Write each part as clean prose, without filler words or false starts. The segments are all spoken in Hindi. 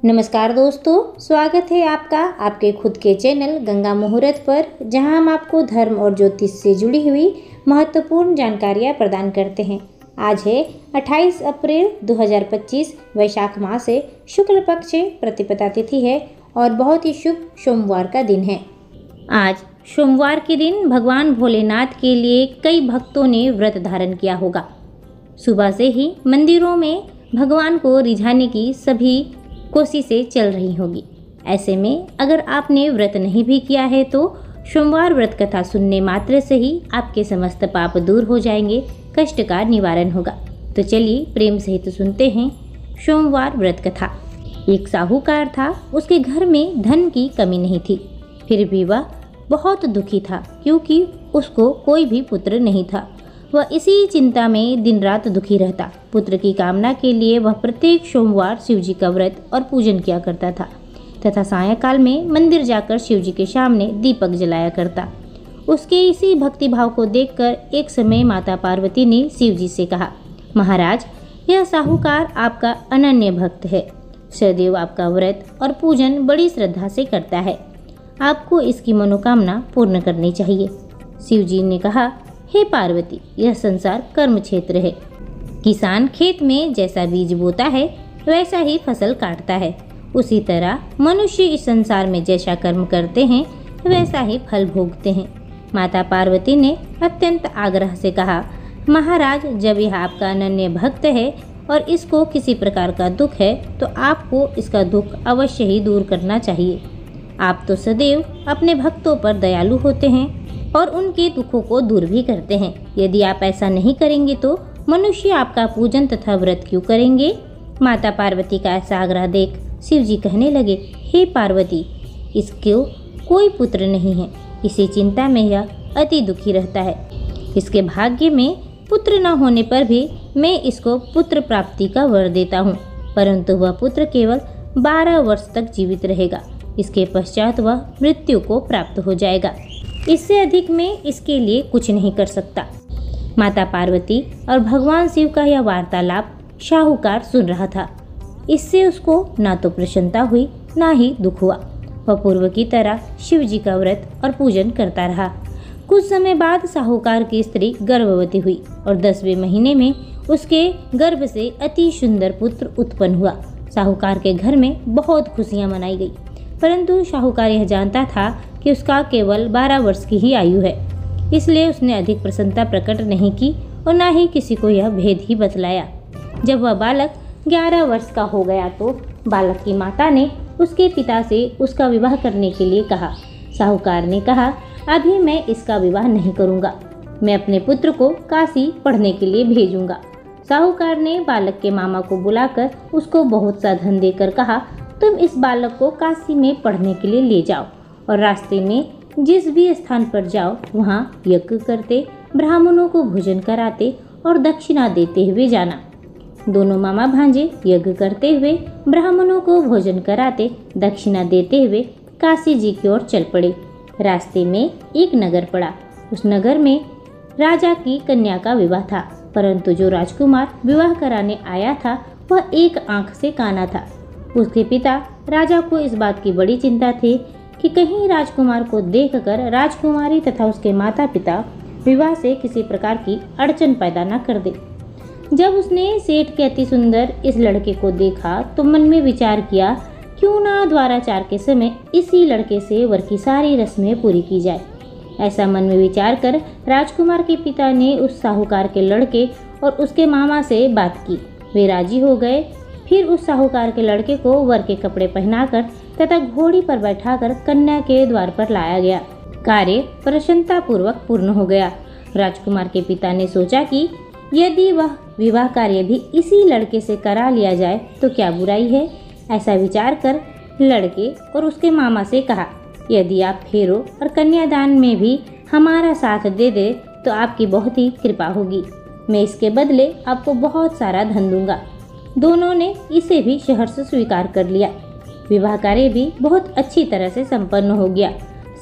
नमस्कार दोस्तों, स्वागत है आपका आपके खुद के चैनल गंगा मुहूर्त पर, जहां हम आपको धर्म और ज्योतिष से जुड़ी हुई महत्वपूर्ण जानकारियां प्रदान करते हैं। आज है 28 अप्रैल 2025, वैशाख मास से शुक्ल पक्ष प्रतिपदा तिथि है और बहुत ही शुभ सोमवार का दिन है। आज सोमवार के दिन भगवान भोलेनाथ के लिए कई भक्तों ने व्रत धारण किया होगा। सुबह से ही मंदिरों में भगवान को रिझाने की सभी कोशिशें चल रही होगी। ऐसे में अगर आपने व्रत नहीं भी किया है तो सोमवार व्रत कथा सुनने मात्र से ही आपके समस्त पाप दूर हो जाएंगे, कष्ट का निवारण होगा। तो चलिए प्रेम सहित सुनते हैं सोमवार व्रत कथा। एक साहूकार था, उसके घर में धन की कमी नहीं थी, फिर भी वह बहुत दुखी था क्योंकि उसको कोई भी पुत्र नहीं था। वह इसी चिंता में दिन रात दुखी रहता। पुत्र की कामना के लिए वह प्रत्येक सोमवार शिवजी का व्रत और पूजन किया करता था तथा सायंकाल में मंदिर जाकर शिवजी के सामने दीपक जलाया करता। उसके इसी भक्तिभाव को देखकर एक समय माता पार्वती ने शिवजी से कहा, महाराज, यह साहूकार आपका अनन्य भक्त है, सदैव आपका व्रत और पूजन बड़ी श्रद्धा से करता है, आपको इसकी मनोकामना पूर्ण करनी चाहिए। शिवजी ने कहा, हे पार्वती, यह संसार कर्म क्षेत्र है। किसान खेत में जैसा बीज बोता है वैसा ही फसल काटता है। उसी तरह मनुष्य इस संसार में जैसा कर्म करते हैं वैसा ही फल भोगते हैं। माता पार्वती ने अत्यंत आग्रह से कहा, महाराज, जब यह आपका अनन्य भक्त है और इसको किसी प्रकार का दुख है तो आपको इसका दुख अवश्य ही दूर करना चाहिए। आप तो सदैव अपने भक्तों पर दयालु होते हैं और उनके दुखों को दूर भी करते हैं। यदि आप ऐसा नहीं करेंगे तो मनुष्य आपका पूजन तथा व्रत क्यों करेंगे? माता पार्वती का ऐसा आग्रह देख शिवजी कहने लगे, हे पार्वती, इसको कोई पुत्र नहीं है, इसी चिंता में यह अति दुखी रहता है। इसके भाग्य में पुत्र न होने पर भी मैं इसको पुत्र प्राप्ति का वर देता हूँ, परंतु वह पुत्र केवल 12 वर्ष तक जीवित रहेगा। इसके पश्चात वह मृत्यु को प्राप्त हो जाएगा। इससे अधिक मैं इसके लिए कुछ नहीं कर सकता। माता पार्वती और भगवान शिव का यह वार्तालाप साहूकार सुन रहा था। इससे उसको ना तो प्रसन्नता हुई ना ही दुख हुआ। वह पूर्व की तरह शिव जी का व्रत और पूजन करता रहा। कुछ समय बाद साहूकार की स्त्री गर्भवती हुई और 10वें महीने में उसके गर्भ से अति सुंदर पुत्र उत्पन्न हुआ। साहूकार के घर में बहुत खुशियां मनाई गई, परंतु साहूकार यह जानता था कि उसका केवल 12 वर्ष की ही आयु है, इसलिए उसने अधिक प्रसन्नता प्रकट नहीं की और न ही किसी को यह भेद ही बतलाया। जब वह बालक 11 वर्ष का हो गया तो बालक की माता ने उसके पिता से उसका विवाह करने के लिए कहा। साहूकार ने कहा, अभी मैं इसका विवाह नहीं करूँगा, मैं अपने पुत्र को काशी पढ़ने के लिए भेजूँगा। साहूकार ने बालक के मामा को बुलाकर उसको बहुत सा धन देकर कहा, तुम इस बालक को काशी में पढ़ने के लिए ले जाओ और रास्ते में जिस भी स्थान पर जाओ वहाँ यज्ञ करते, ब्राह्मणों को भोजन कराते और दक्षिणा देते हुए जाना। दोनों मामा भांजे यज्ञ करते हुए, ब्राह्मणों को भोजन कराते, दक्षिणा देते हुए काशी जी की ओर चल पड़े। रास्ते में एक नगर पड़ा। उस नगर में राजा की कन्या का विवाह था, परंतु जो राजकुमार विवाह कराने आया था वह एक आंख से काना था। उसके पिता राजा को इस बात की बड़ी चिंता थी कि कहीं राजकुमार को देखकर राजकुमारी तथा उसके माता पिता विवाह से किसी प्रकार की अड़चन पैदा न कर दे। जब उसने सेठ के अति सुंदर इस लड़के को देखा तो मन में विचार किया, क्यों ना द्वाराचार के समय इसी लड़के से वर की सारी रस्में पूरी की जाए। ऐसा मन में विचार कर राजकुमार के पिता ने उस साहूकार के लड़के और उसके मामा से बात की। वे राजी हो गए। फिर उस साहूकार के लड़के को वर के कपड़े पहनाकर तथा घोड़ी पर बैठाकर कन्या के द्वार पर लाया गया। कार्य प्रसन्नता पूर्वक पूर्ण हो गया। राजकुमार के पिता ने सोचा कि यदि वह विवाह कार्य भी इसी लड़के से करा लिया जाए तो क्या बुराई है। ऐसा विचार कर लड़के और उसके मामा से कहा, यदि आप फेरो और कन्यादान में भी हमारा साथ दे दे तो आपकी बहुत ही कृपा होगी। मैं इसके बदले आपको बहुत सारा धन दूंगा। दोनों ने इसे भी सहर्ष स्वीकार कर लिया। विवाह कार्य भी बहुत अच्छी तरह से संपन्न हो गया।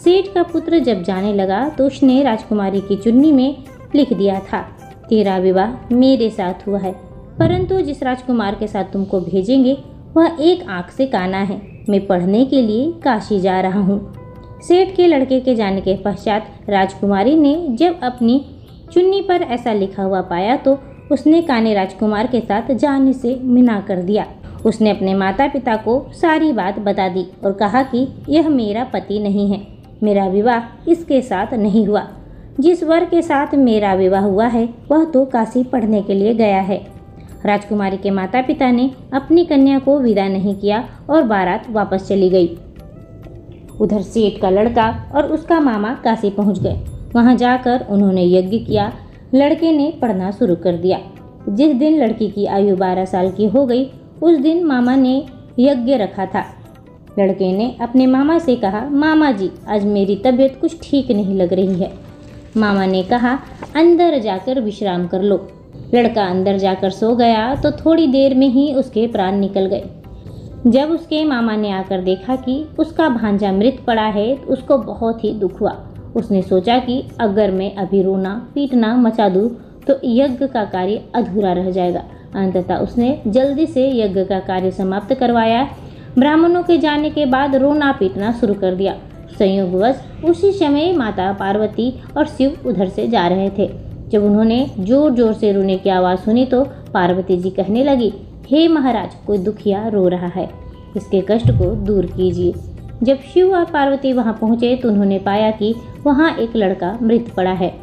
सेठ का पुत्र जब जाने लगा तो उसने राजकुमारी की चुन्नी में लिख दिया था, तेरा विवाह मेरे साथ हुआ है, परंतु जिस राजकुमार के साथ तुमको भेजेंगे वह एक आंख से काना है। मैं पढ़ने के लिए काशी जा रहा हूँ। सेठ के लड़के के जाने के पश्चात राजकुमारी ने जब अपनी चुन्नी पर ऐसा लिखा हुआ पाया तो उसने काने राजकुमार के साथ जाने से मना कर दिया। उसने अपने माता पिता को सारी बात बता दी और कहा कि यह मेरा पति नहीं है, मेरा विवाह इसके साथ नहीं हुआ। जिस वर के साथ मेरा विवाह हुआ है वह तो काशी पढ़ने के लिए गया है। राजकुमारी के माता पिता ने अपनी कन्या को विदा नहीं किया और बारात वापस चली गई। उधर सेठ का लड़का और उसका मामा काशी पहुंच गए। वहां जाकर उन्होंने यज्ञ किया। लड़के ने पढ़ना शुरू कर दिया। जिस दिन लड़की की आयु 12 साल की हो गई उस दिन मामा ने यज्ञ रखा था। लड़के ने अपने मामा से कहा, मामा जी आज मेरी तबीयत कुछ ठीक नहीं लग रही है। मामा ने कहा, अंदर जाकर विश्राम कर लो। लड़का अंदर जाकर सो गया तो थोड़ी देर में ही उसके प्राण निकल गए। जब उसके मामा ने आकर देखा कि उसका भांजा मृत पड़ा है तो उसको बहुत ही दुख हुआ। उसने सोचा कि अगर मैं अभी रोना पीटना मचा दूं तो यज्ञ का कार्य अधूरा रह जाएगा। अंततः उसने जल्दी से यज्ञ का कार्य समाप्त करवाया। ब्राह्मणों के जाने के बाद रोना पीटना शुरू कर दिया। संयोगवश उसी समय माता पार्वती और शिव उधर से जा रहे थे। जब उन्होंने जोर जोर से रोने की आवाज़ सुनी तो पार्वती जी कहने लगी, हे महाराज, कोई दुखिया रो रहा है, इसके कष्ट को दूर कीजिए। जब शिव और पार्वती वहां पहुंचे तो उन्होंने पाया कि वहां एक लड़का मृत पड़ा है।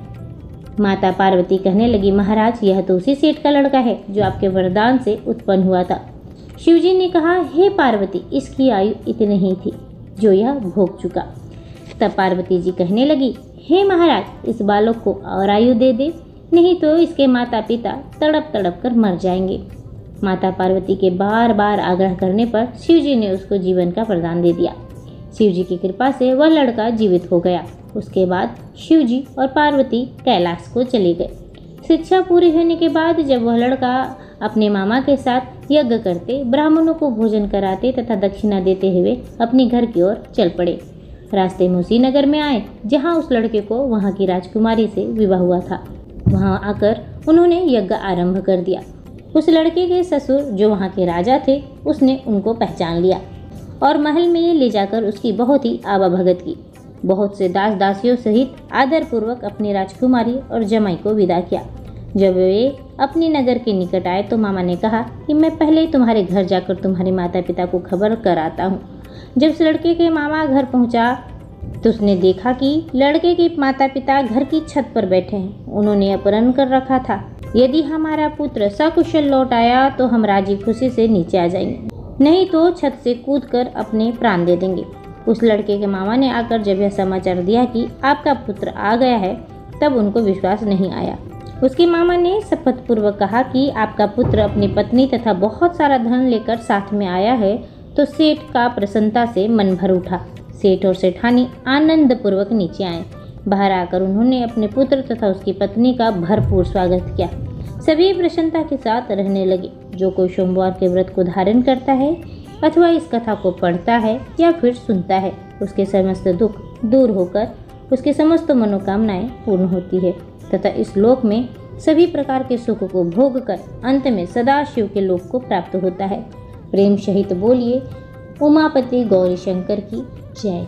माता पार्वती कहने लगी, महाराज यह तो उसी सेठ का लड़का है जो आपके वरदान से उत्पन्न हुआ था। शिवजी ने कहा, हे पार्वती, इसकी आयु इतनी ही थी जो यह भोग चुका। तब पार्वती जी कहने लगी, हे महाराज, इस बालक को और आयु दे दे, नहीं तो इसके माता पिता तड़प तड़प कर मर जाएंगे। माता पार्वती के बार बार आग्रह करने पर शिवजी ने उसको जीवन का वरदान दे दिया। शिवजी की कृपा से वह लड़का जीवित हो गया। उसके बाद शिवजी और पार्वती कैलाश को चले गए। शिक्षा पूरी होने के बाद जब वह लड़का अपने मामा के साथ यज्ञ करते, ब्राह्मणों को भोजन कराते तथा दक्षिणा देते हुए अपने घर की ओर चल पड़े। रास्ते में उसी नगर में आए जहां उस लड़के को वहां की राजकुमारी से विवाह हुआ था। वहां आकर उन्होंने यज्ञ आरंभ कर दिया। उस लड़के के ससुर जो वहां के राजा थे उसने उनको पहचान लिया और महल में ले जाकर उसकी बहुत ही आवाभगत की। बहुत से दास दासियों सहित आदरपूर्वक अपनी राजकुमारी और जमाई को विदा किया। जब वे अपने नगर के निकट आए तो मामा ने कहा कि मैं पहले तुम्हारे घर जाकर तुम्हारे माता पिता को खबर कराता हूँ। जब उस लड़के के मामा घर पहुँचा तो उसने देखा कि लड़के के माता पिता घर की छत पर बैठे हैं। उन्होंने अपहरण कर रखा था। यदि हमारा पुत्र सकुशल लौट आया तो हम राजी खुशी से नीचे आ जाएंगे, नहीं तो छत से कूदकर अपने प्राण दे देंगे। उस लड़के के मामा ने आकर जब यह समाचार दिया कि आपका पुत्र आ गया है तब उनको विश्वास नहीं आया। उसके मामा ने शपथ पूर्वक कहा कि आपका पुत्र अपनी पत्नी तथा बहुत सारा धन लेकर साथ में आया है। तो सेठ का प्रसन्नता से मन भर उठा। सेठ और सेठानी आनंद पूर्वक नीचे आए। बाहर आकर उन्होंने अपने पुत्र तथा उसकी पत्नी का भरपूर स्वागत किया। सभी प्रसन्नता के साथ रहने लगे। जो कोई सोमवार के व्रत को धारण करता है अथवा इस कथा को पढ़ता है या फिर सुनता है, उसके समस्त दुख दूर होकर उसकी समस्त मनोकामनाएं पूर्ण होती है तथा इस लोक में सभी प्रकार के सुख को भोग कर अंत में सदा शिव के लोक को प्राप्त होता है। प्रेम सहित बोलिए, उमापति गौरी शंकर की जय।